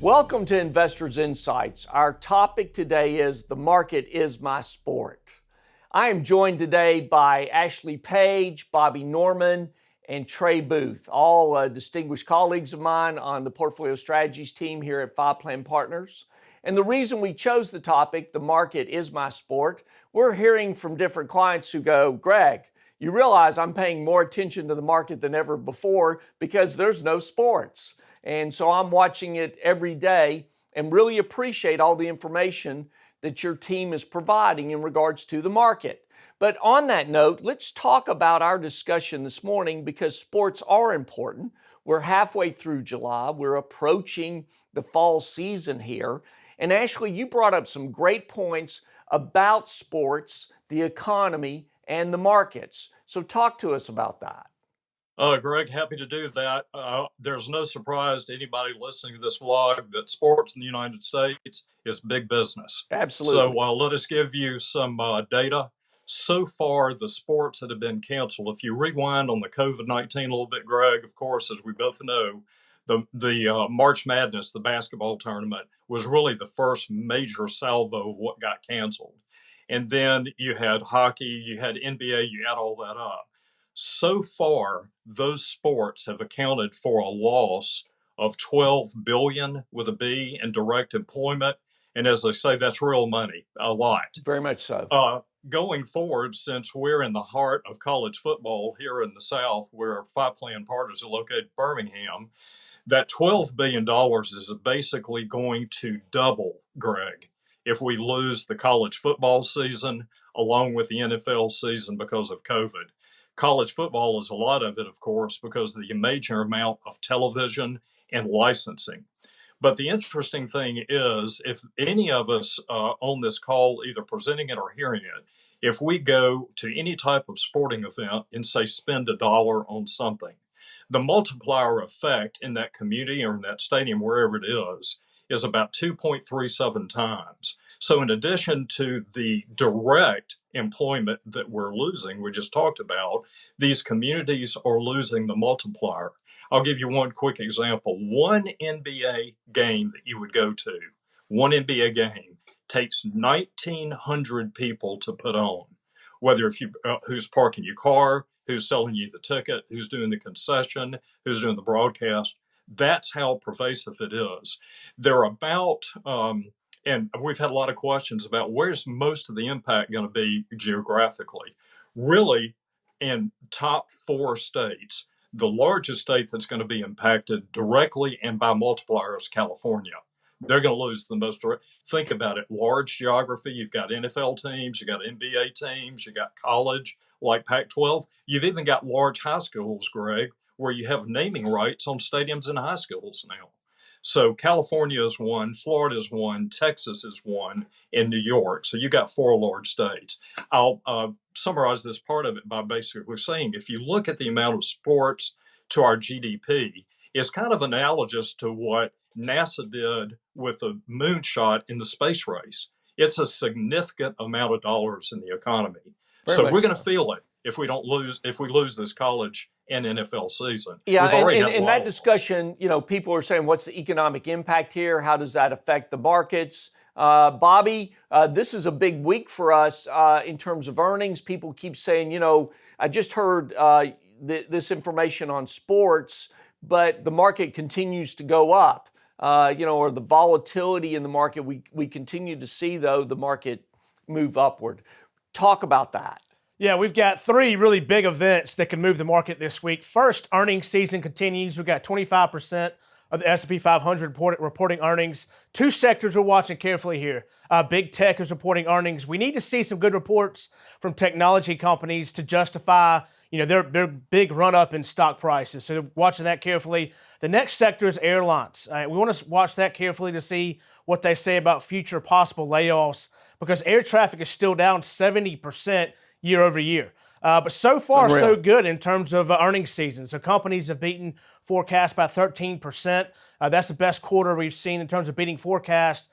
Welcome to Investors Insights. Our topic today is The Market is My Sport. I am joined today by Ashley Page, Bobby Norman, and Trey Booth, all distinguished colleagues of mine on the Portfolio Strategies team here at Five Plan Partners. And the reason we chose the topic, The Market is My Sport, we're hearing from different clients who go, Greg, you realize I'm paying more attention to the market than ever before because there's no sports. And so I'm watching it every day and really appreciate all the information that your team is providing in regards to the market. But on that note, let's talk about our discussion this morning because sports are important. We're halfway through July. We're approaching the fall season here. And Ashley, you brought up some great points about sports, the economy, and the markets. So talk to us about that. Greg, happy to do that. There's no surprise to anybody listening to this vlog that sports in the United States is big business. Absolutely. So let us give you some data. So far, the sports that have been canceled, if you rewind on the COVID-19 a little bit, Greg, of course, as we both know, the March Madness, the basketball tournament, was really the first major salvo of what got canceled. And then you had hockey, you had NBA, you add all that up. So far, those sports have accounted for a loss of 12 billion with a B in direct employment. And as they say, that's real money, a lot. Very much so. Going forward, since we're in the heart of college football here in the South, where Five Plan Partners are located in Birmingham, that $12 billion is basically going to double, Greg, if we lose the college football season along with the NFL season because of COVID. College football is a lot of it, of course, because of the major amount of television and licensing. But the interesting thing is, if any of us on this call, either presenting it or hearing it, if we go to any type of sporting event and say spend $1 on something, the multiplier effect in that community or in that stadium, wherever it is about 2.37 times. So in addition to the direct employment that we're losing, we just talked about, these communities are losing the multiplier. I'll give you one quick example. One NBA game that you would go to, one NBA game takes 1,900 people to put on, whether if you who's parking your car, who's selling you the ticket, who's doing the concession, who's doing the broadcast. That's how pervasive it is. They're about, and we've had a lot of questions about where's most of the impact going to be geographically. Really, in top 4 states, the largest state that's going to be impacted directly and by multiplier is California. They're going to lose the most. Think about it. Large geography. You've got NFL teams. You've got NBA teams. You've got college like Pac-12. You've even got large high schools, Greg, where you have naming rights on stadiums in high schools now. So California is one, Florida is one, Texas is one, and New York. So you got 4 large states. I'll summarize this part of it by basically saying, if you look at the amount of sports to our GDP, it's kind of analogous to what NASA did with the moonshot in the space race. It's a significant amount of dollars in the economy. So we're going to feel it if we lose this college and NFL season. Yeah, and in that discussion, people are saying, what's the economic impact here? How does that affect the markets? Bobby, this is a big week for us in terms of earnings. People keep saying, I just heard this information on sports, but the market continues to go up. Or the volatility in the market, we continue to see, though, the market move upward. Talk about that. Yeah, we've got 3 really big events that can move the market this week. First, earnings season continues. We've got 25% of the S&P 500 reporting earnings. 2 sectors we're watching carefully here. Big tech is reporting earnings. We need to see some good reports from technology companies to justify their big run-up in stock prices. So watching that carefully. The next sector is airlines. We want to watch that carefully to see what they say about future possible layoffs because air traffic is still down 70% year over year. But so far, so good in terms of earnings season. So companies have beaten forecast by 13%. That's the best quarter we've seen in terms of beating forecast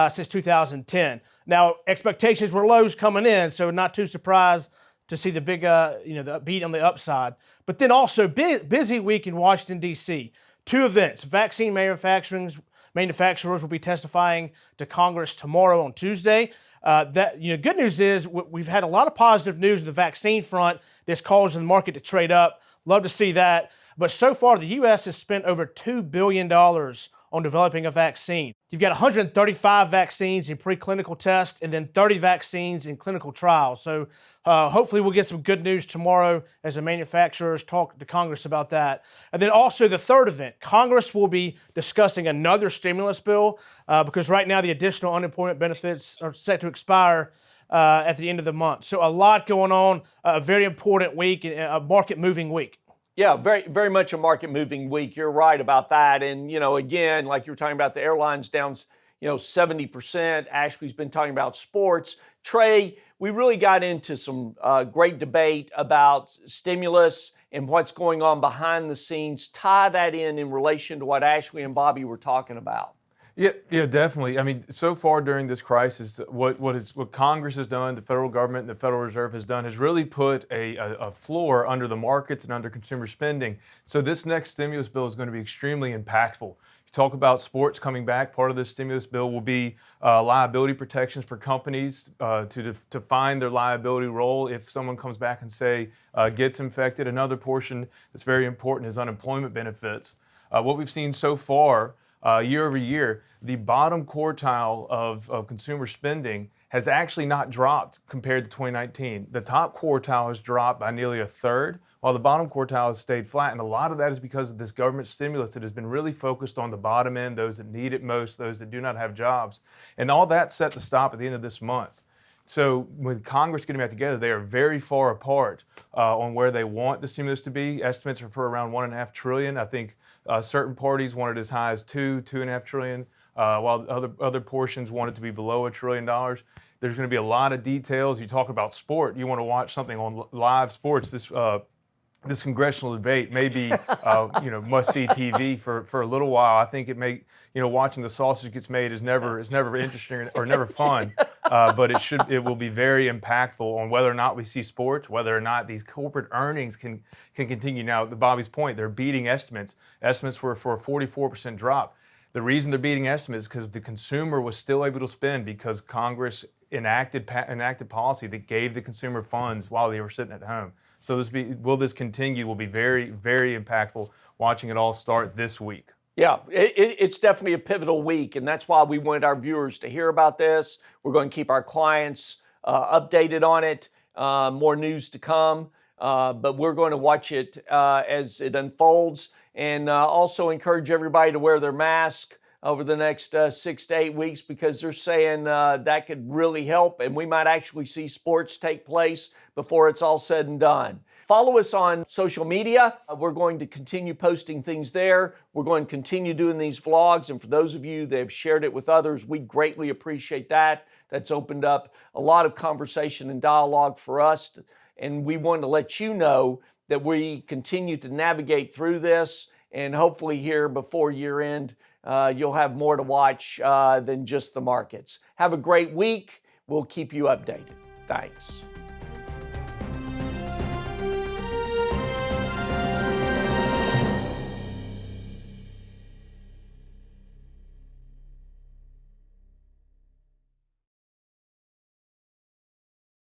since 2010. Now, expectations were lows coming in, so not too surprised to see the big, the beat on the upside. But then also busy week in Washington, D.C. 2 events, vaccine manufacturers will be testifying to Congress tomorrow on Tuesday. Good news is we've had a lot of positive news on the vaccine front that's causing the market to trade up. Love to see that. But so far, the U.S. has spent over $2 billion on developing a vaccine. You've got 135 vaccines in preclinical tests and then 30 vaccines in clinical trials. So hopefully we'll get some good news tomorrow as the manufacturers talk to Congress about that. And then also the third event, Congress will be discussing another stimulus bill because right now the additional unemployment benefits are set to expire at the end of the month. So a lot going on, a very important week, a market-moving week. Yeah, very, very much a market-moving week. You're right about that. And, again, like you were talking about the airlines down, 70%. Ashley's been talking about sports. Trey, we really got into some great debate about stimulus and what's going on behind the scenes. Tie that in relation to what Ashley and Bobby were talking about. Yeah, definitely. I mean, so far during this crisis, what Congress has done, the federal government, and the Federal Reserve has done, has really put a floor under the markets and under consumer spending. So this next stimulus bill is going to be extremely impactful. You talk about sports coming back. Part of this stimulus bill will be liability protections for companies to find their liability role if someone comes back and gets infected. Another portion that's very important is unemployment benefits. What we've seen so far. Year over year, the bottom quartile of consumer spending has actually not dropped compared to 2019. The top quartile has dropped by nearly a third, while the bottom quartile has stayed flat. And a lot of that is because of this government stimulus that has been really focused on the bottom end, those that need it most, those that do not have jobs. And all that's set to stop at the end of this month. So with Congress getting back together, they are very far apart on where they want the stimulus to be. Estimates are for around $1.5 trillion. I think certain parties want it as high as $2.5 trillion, while other portions want it to be below $1 trillion. There's going to be a lot of details. You talk about sport. You want to watch something on live sports. This congressional debate may be, must-see TV for a little while. I think it may, watching the sausage gets made is never interesting or never fun. But it will be very impactful on whether or not we see sports, whether or not these corporate earnings can continue. Now, to Bobby's point, they're beating estimates. Estimates were for a 44% drop. The reason they're beating estimates is because the consumer was still able to spend because Congress enacted policy that gave the consumer funds while they were sitting at home. So will this continue will be very, very impactful watching it all start this week. Yeah, it's definitely a pivotal week, and that's why we wanted our viewers to hear about this. We're going to keep our clients updated on it. More news to come, but we're going to watch it as it unfolds, and also encourage everybody to wear their mask over the next 6 to 8 weeks because they're saying that could really help, and we might actually see sports take place before it's all said and done. Follow us on social media. We're going to continue posting things there. We're going to continue doing these vlogs. And for those of you that have shared it with others, we greatly appreciate that. That's opened up a lot of conversation and dialogue for us. And we want to let you know that we continue to navigate through this. And hopefully here before year end, you'll have more to watch than just the markets. Have a great week. We'll keep you updated. Thanks.